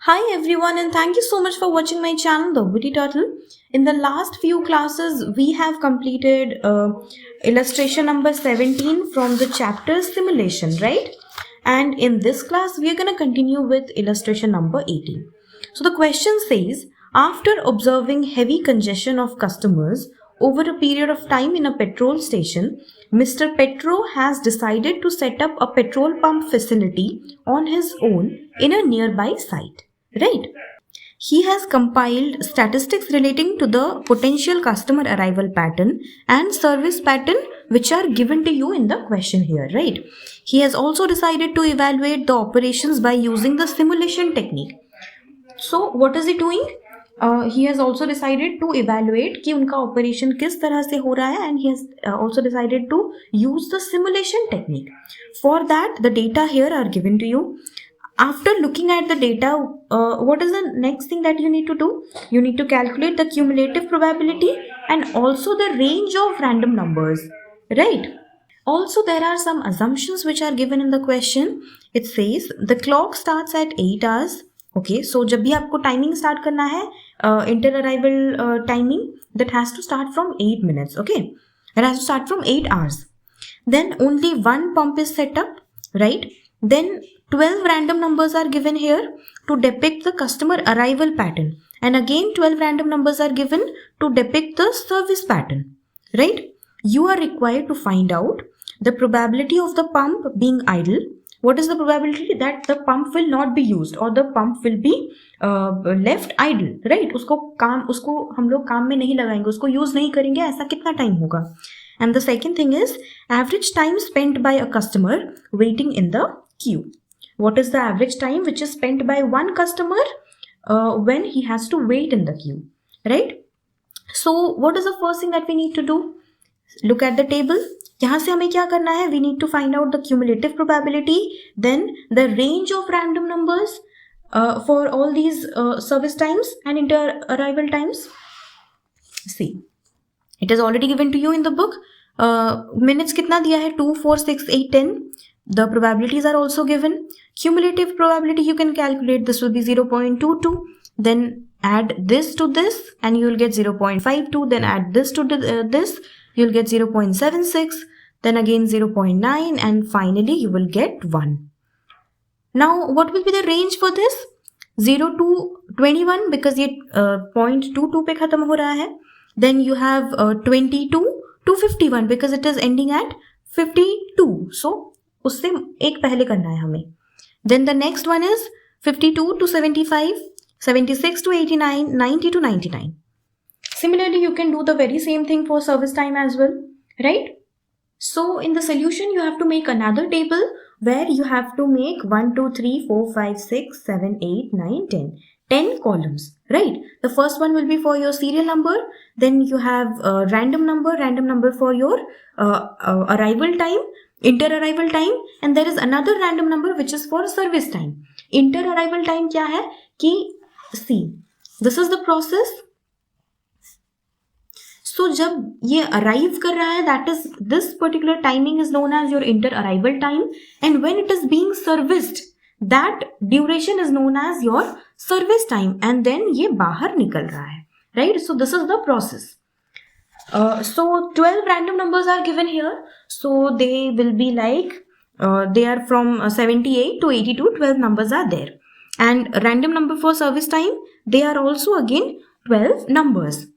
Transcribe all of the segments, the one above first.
Hi everyone, and thank you so much for watching my channel, The Witty Turtle. In the last few classes, we have completed illustration number 17 from the chapter simulation, right? And in this class, we are going to continue with illustration number 18. So the question says, after observing heavy congestion of customers over a period of time in a petrol station, Mr. Petro has decided to set up a petrol pump facility on his own in a nearby site. Right? He has compiled statistics relating to the potential customer arrival pattern and service pattern which are given to you in the question here, right? He has also decided to evaluate the operations by using the simulation technique. So what is he doing? He has also decided to evaluate कि उनका operation किस तरह से हो रहा है, and he has also decided to use the simulation technique. For that, the data here are given to you. After looking at the data, what is the next thing that you need to do? You need to calculate the cumulative probability and also the range of random numbers, right? Also, there are some assumptions which are given in the question. It says the clock starts at 8 hours. Okay, so जब भी आपको timing start करना है, inter-arrival timing, that has to start from 8 minutes. Okay, it has to start from 8 hours. Then only one pump is set up, right? Then 12 random numbers are given here to depict the customer arrival pattern. And again 12 random numbers are given to depict the service pattern, right? You are required to find out the probability of the pump being idle. What is the probability that the pump will not be used or the pump will be left idle, right? उसको हम लोग काम में नहीं लगाएंगे, उसको use नहीं करेंगे, ऐसा कितना टाइम होगा? And the second thing is average time spent by a customer waiting in the queue. What is the average time which is spent by one customer when he has to wait in the queue, right? So what is the first thing that we need to do? Look at the table. यहाँ से हमें क्या करना है? We need to find out the cumulative probability, then the range of random numbers for all these service times and inter-arrival times. See, it is already given to you in the book. Minutes कितना दिया है? 2, 4, 6, 8, 10. The probabilities are also given. Cumulative probability you can calculate. This will be 0.22. Then add this to this and you will get 0.52. Then add this to this. You'll get 0.76. Then again 0.9. And finally you will get 1. Now what will be the range for this? 0 to 21 because ये 0.22 पे खत्म हो रहा है. Then you have 22 to 51 because it is ending at 52. So उससे एक पहले करना है हमें. Then the next one is 52 to 75, 76 to 89, 90 to 99. Similarly, you can do the very same thing for service time as well, right? So in the solution, you have to make another table where you have to make 1, 2, 3, 4, 5, 6, 7, 8, 9, 10. 10 columns, right? The first one will be for your serial number. Then you have a random number for your arrival time, inter-arrival time, and there is another random number which is for service time. Inter-arrival time क्या है कि see, this is the process. So जब ये arrive कर रहा है, that is this particular timing is known as your inter-arrival time, and when it is being serviced, that duration is known as your service time, and then ये बाहर निकल रहा है, right? So this is the process. So 12 random numbers are given here. So they will be like they are from 78 to 82. 12 numbers are there, and random number for service time, they are also again 12 numbers.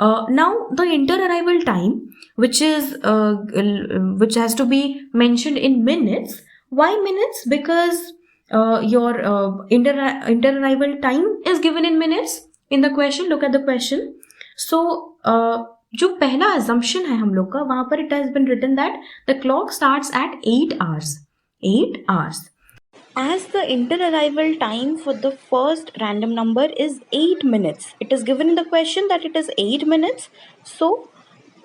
Now the inter-arrival time, which has to be mentioned in minutes. Why minutes? Because your inter-arrival time is given in minutes in the question. Look at the question. So जो पहला assumption है हम लोग का, वहां पर it has been written that the clock starts at 8 hours. 8 hours. As the inter-arrival time for the first random number is 8 minutes, it is given in the question that it is 8 minutes. So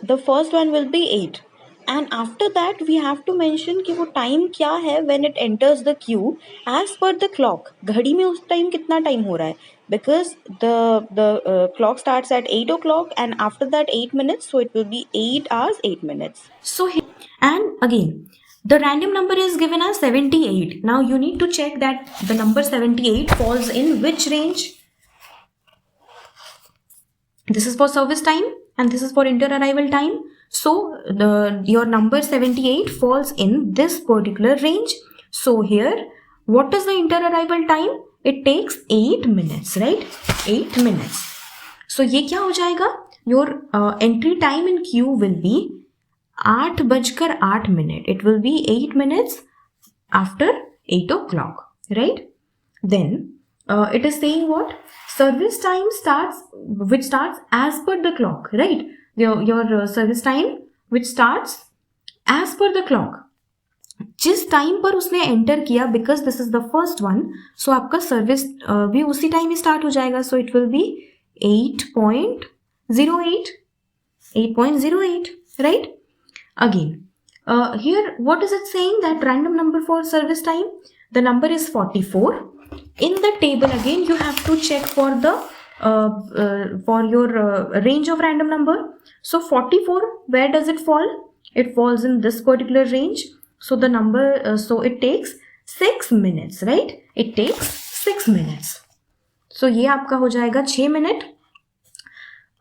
the first one will be 8. And after that we have to mention कि वो time क्या है when it enters the queue as per the clock. घड़ी में उस time कितना time हो रहा है? Because the clock starts at 8 o'clock and after that 8 minutes, so it will be 8 hours, 8 minutes. So and again, The random number is given as 78. Now you need to check that the number 78 falls in which range. This is for service time and this is for inter-arrival time. So your number 78 falls in this particular range. So here, what is the inter-arrival time? It takes 8 minutes, right? 8 minutes. So ये क्या हो जाएगा? Your entry time in queue will be 8:08. It will be 8 minutes after 8 o'clock, right? Then it is saying what? Service time which starts as per the clock, right? Your service time which starts as per the clock. जिस time पर उसने enter किया, because this is the first one, so आपका service भी उसी time ही start हो जाएगा. So it will be 8.08, right? Again, here what is it saying? That random number for service time, the number is 44. In the table again you have to check for the for your range of random number. So 44, where does it fall? It falls in this particular range. So the number so it takes 6 minutes, right? It takes 6 minutes. So ये आपका हो जाएगा 6 minute.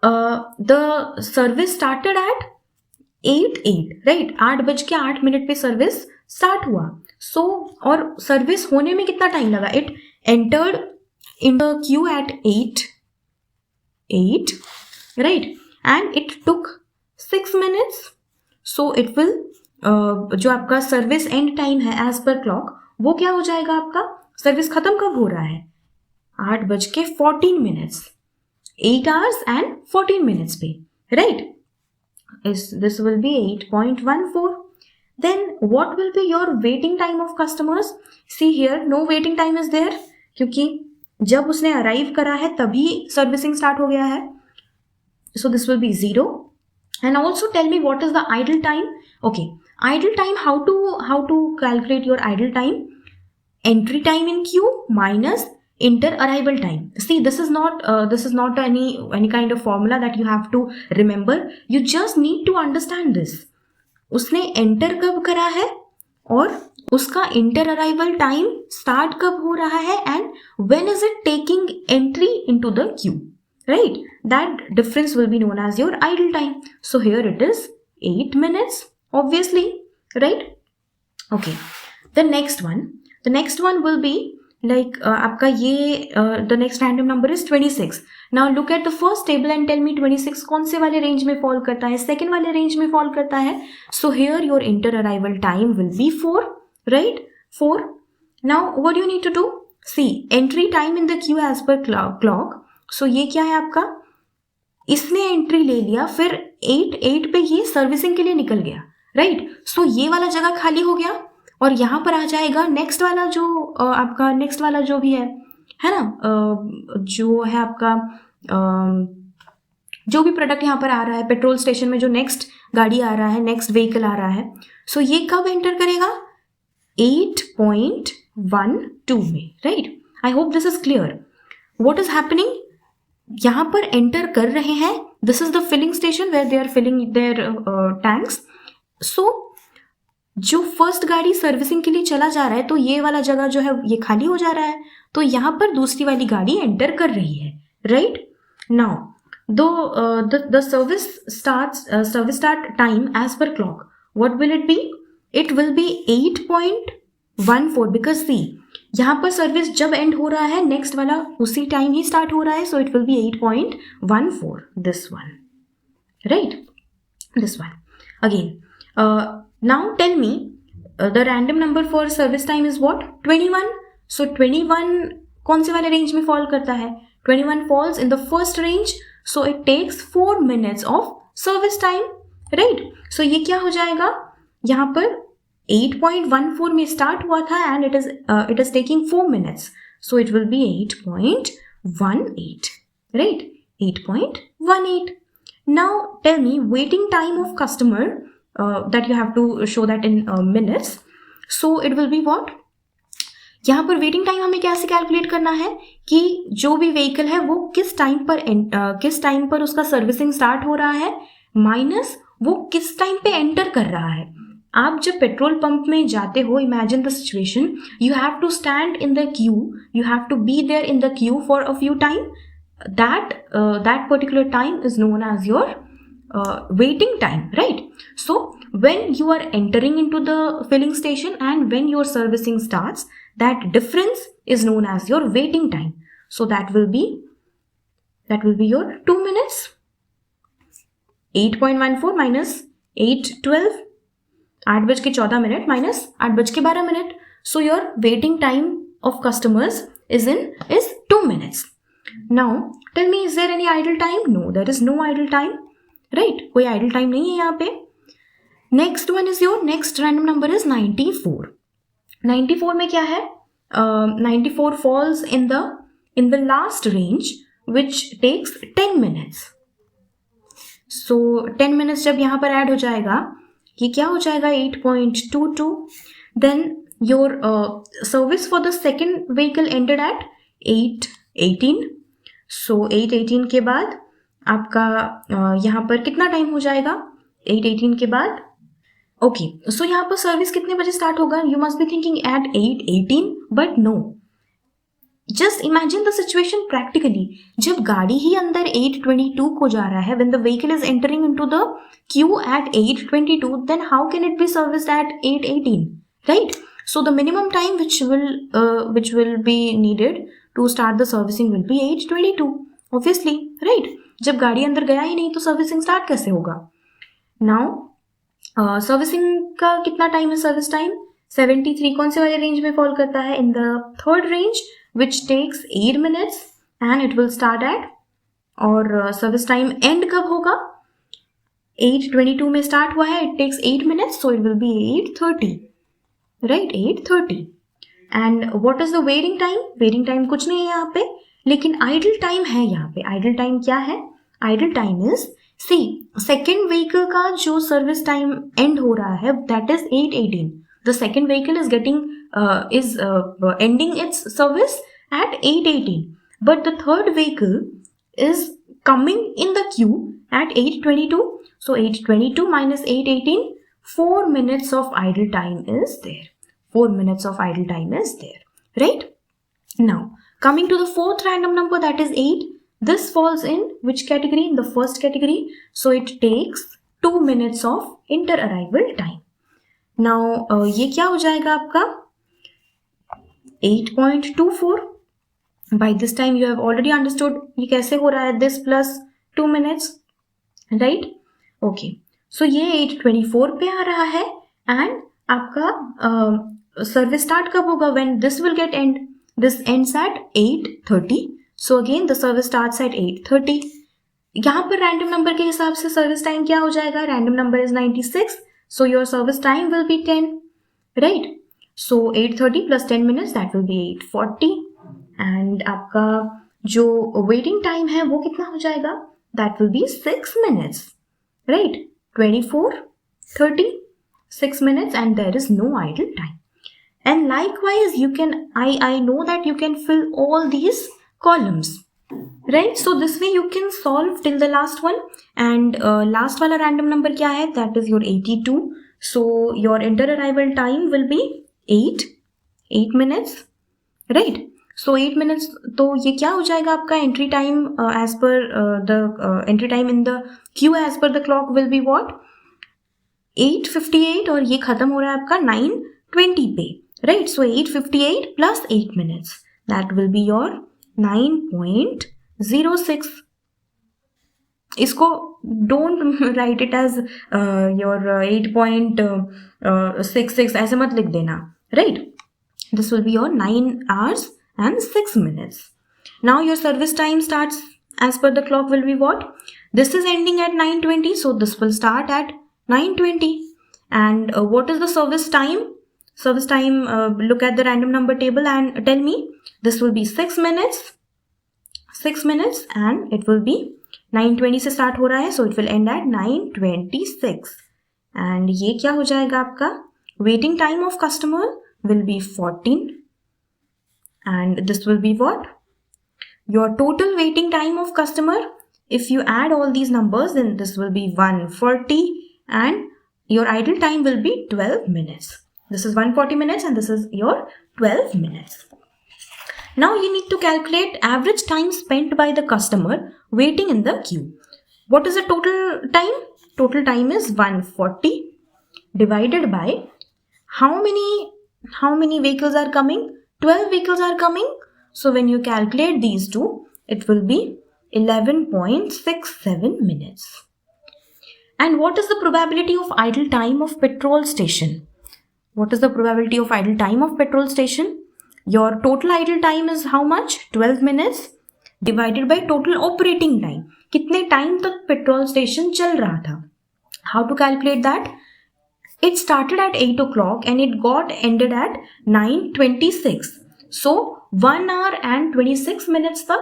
The service started at 8:08, right? 8:08 पे service start हुआ. सो और service होने में कितना टाइम लगा? It entered in the queue at 8:08, right? And it took 6 minutes. So it will जो आपका सर्विस एंड टाइम है एज पर क्लॉक, वो क्या हो जाएगा? आपका सर्विस खत्म कब हो रहा है? 8:14, 8 hours and 14 minutes पे, right? This will be 8.14. Then what will be your waiting time of customers? See here, no waiting time is there, क्योंकि जब उसने अराइव करा है तभी सर्विसिंग स्टार्ट हो गया है. So this will be 0. And also tell me what is the idle time. Okay, idle time, how to calculate your idle time? Entry time in queue minus inter-arrival time. See, this is not any kind of formula that you have to remember. You just need to understand this. उसने enter कब करा है और उसका inter-arrival time start कब हो रहा है and when is it taking entry into the queue, right? That difference will be known as your idle time. So here it is 8 minutes, obviously, right? Okay, the next one will be like आपका ये the next random number is 26. Now look at the first table and tell me 26 कौन से वाले range में fall करता है? Second वाले range में फॉल करता है. So here your inter-arrival time will be 4, right? 4. Now what do you need to do? See, entry time in the queue as per clock. So ये क्या है आपका? इसने एंट्री ले लिया, फिर 8:08 पे ये सर्विसिंग के लिए निकल गया, राइट? सो ये वाला जगह खाली हो गया और यहाँ पर आ जाएगा नेक्स्ट वाला जो आपका नेक्स्ट वाला जो भी है ना, जो है आपका जो भी प्रोडक्ट यहाँ पर आ रहा है पेट्रोल स्टेशन में, जो नेक्स्ट गाड़ी आ रहा है, नेक्स्ट व्हीकल आ रहा है. सो ये कब एंटर करेगा? 8.12 में, right? I hope this is clear. What is happening? यहाँ पर एंटर कर रहे हैं. This is the filling station where they are filling their tanks. So जो फर्स्ट गाड़ी सर्विसिंग के लिए चला जा रहा है, तो ये वाला जगह जो है ये खाली हो जा रहा है, तो यहाँ पर दूसरी वाली गाड़ी एंटर कर रही है, right? Now the service start time as per clock, what will it be? It will be 8.14 because see यहाँ पर सर्विस जब एंड हो रहा है नेक्स्ट वाला उसी टाइम ही स्टार्ट हो रहा है. सो it will be 8.14, this one, right? This one. Again now tell me the random number for service time is what? 21. So 21 कौन से वाले रेंज में फॉल करता है? 21 falls in the first range, so it takes 4 minutes of service time, right? So ये क्या हो जाएगा? यहाँ पर 8.14 में स्टार्ट हुआ था and it is taking 4 minutes, so it will be 8.18, right? 8.18. Now tell me waiting time of customer. That you have to show that in minutes. So it will be what? यहाँ पर waiting time हमें कैसे calculate करना है कि जो भी vehicle है वो किस टाइम पर उसका सर्विसिंग स्टार्ट हो रहा है माइनस वो किस टाइम पे एंटर कर रहा है. आप जब पेट्रोल पंप में जाते हो, imagine the situation, you have to stand in the queue, you have to be there in the queue for a few time. That particular time is known as your waiting time, right? So when you are entering into the filling station and when your servicing starts, that difference is known as your waiting time. So that will be your 2 minutes. 8.14 minus 8:12, 8:14 minus 8:12. So your waiting time of customers is 2 minutes. Now tell me, is there any idle time? No, there is no idle time, right? कोई idle time नहीं है यहाँ पे. Next one is your next random number is 94. 94 में क्या है? 94 falls in the last range which takes 10 minutes. So 10 minutes जब यहाँ पर ऐड हो जाएगा, ये क्या हो जाएगा? 8.22. Then your service for the second vehicle ended at 8:18. So 8:18 के बाद आपका यहाँ पर कितना टाइम हो जाएगा? 8:18 के बाद, ओके, सो यहाँ पर सर्विस कितने बजे स्टार्ट होगा? You must be thinking at 8:18, but no. Just imagine the situation practically. जब गाड़ी ही अंदर 8:22 को जा रहा है, when the vehicle is entering into the queue at 8:22, then how can it be serviced at 8:18, right? So the minimum time which will be needed to start the servicing will be 8:22, obviously, right? जब गाड़ी अंदर गया ही नहीं तो servicing start कैसे होगा? Now servicing का कितना टाइम है? सर्विस टाइम 73 कौन से वाले रेंज में फॉल करता है? In the third range which takes 8 minutes and it will start at, और सर्विस टाइम एंड कब होगा? 8:22 में स्टार्ट हुआ है, it takes 8 minutes, so it will be 8:30, right? 8:30. And what is the waiting time? Waiting time कुछ नहीं है यहाँ पे, लेकिन idle time है यहाँ पे. idle time क्या है? idle time is, see, second vehicle का जो service time end हो रहा है, that is 8:18. The second vehicle is ending its service at 8:18, but the third vehicle is coming in the queue at 8:22. So 8:22 minus 8:18, 4 minutes of idle time is there. 4 minutes of idle time is there, right? Now coming to the fourth random number, that is 8. This falls in which category? In the first category. So it takes 2 minutes of inter-arrival time. Now ये क्या हो जाएगा आपका? 8.24. By this time you have already understood ये कैसे हो रहा है, this plus 2 minutes, right? Okay, so ये 8:24 पे आ रहा है and आपका सर्विस स्टार्ट कब होगा? When this will get end. This ends at 8:30. So again the service starts at 8:30. यहाँ पर रैंडम नंबर के हिसाब से सर्विस टाइम क्या हो जाएगा? Random number is 96. So your service time will be 10, right? So 8:30 plus 10 minutes, that will be 8:40. And आपका जो waiting time है वो कितना हो जाएगा? That will be 6 minutes, right? 24, 30, 6 minutes, and there is no idle time. And likewise, you can, I know that you can fill all these columns, right? So this way you can solve till the last one. And last वाला random number क्या है? That is your 82. So your inter-arrival time will be 8 minutes, right? So 8 minutes, तो ये क्या हो जाएगा आपका? entry time as per the entry time in the queue as per the clock will be what? 8:58, और ये खत्म हो रहा है आपका 9:20 पे, right? So 8:58 plus 8 minutes, that will be your 9.06. इसको don't write it as your 8.66, ऐसे मत लिख देना, right? This will be your 9 hours and 6 minutes. Now your service time starts as per the clock will be what? This is ending at 9:20, so this will start at 9:20. And what is the service time? Service time, look at the random number table and tell me. This will be 6 minutes. 6 minutes, and it will be 9:20 से start हो रहा है, so it will end at 9:26. And ये क्या हो जाएगा आपका? Waiting time of customer will be 14. And this will be what? Your total waiting time of customer, if you add all these numbers, then this will be 140. And your idle time will be 12 minutes. This is 140 minutes and this is your 12 minutes. Now you need to calculate average time spent by the customer waiting in the queue. What is the total time? Total time is 140 divided by how many vehicles are coming? 12 vehicles are coming. So when you calculate these two, it will be 11.67 minutes. And what is the probability of idle time of petrol station? What is the probability of idle time of petrol station? Your total idle time is how much? 12 minutes divided by total operating time. कितने time तक petrol station चल रहा था? How to calculate that? It started at 8 o'clock and it got ended at 9:26. So 1 hour and 26 minutes तक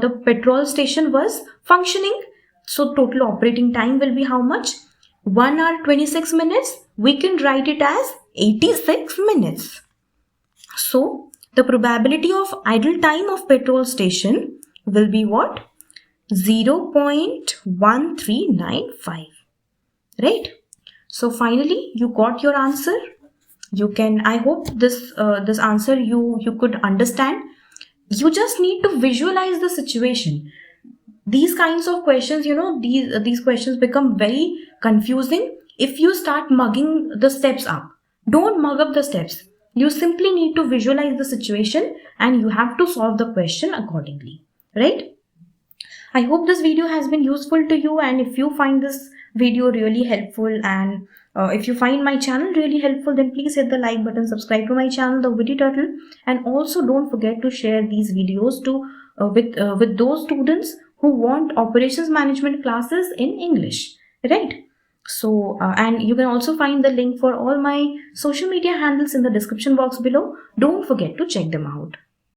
the petrol station was functioning. So total operating time will be how much? 1 hour 26 minutes. We can write it as 86 minutes. So the probability of idle time of petrol station will be what? 0.1395. Right? So finally you got your answer. I hope this answer you could understand. You just need to visualize the situation. These kinds of questions, these questions become very confusing if you start mugging the steps up. Don't mug up the steps. You simply need to visualize the situation and you have to solve the question accordingly, right? I hope this video has been useful to you, and if you find this video really helpful and if you find my channel really helpful, then please hit the like button, subscribe to my channel, The Witty Turtle, and also don't forget to share these videos with those students who want operations management classes in English, right? So, and you can also find the link for all my social media handles in the description box below. Don't forget to check them out.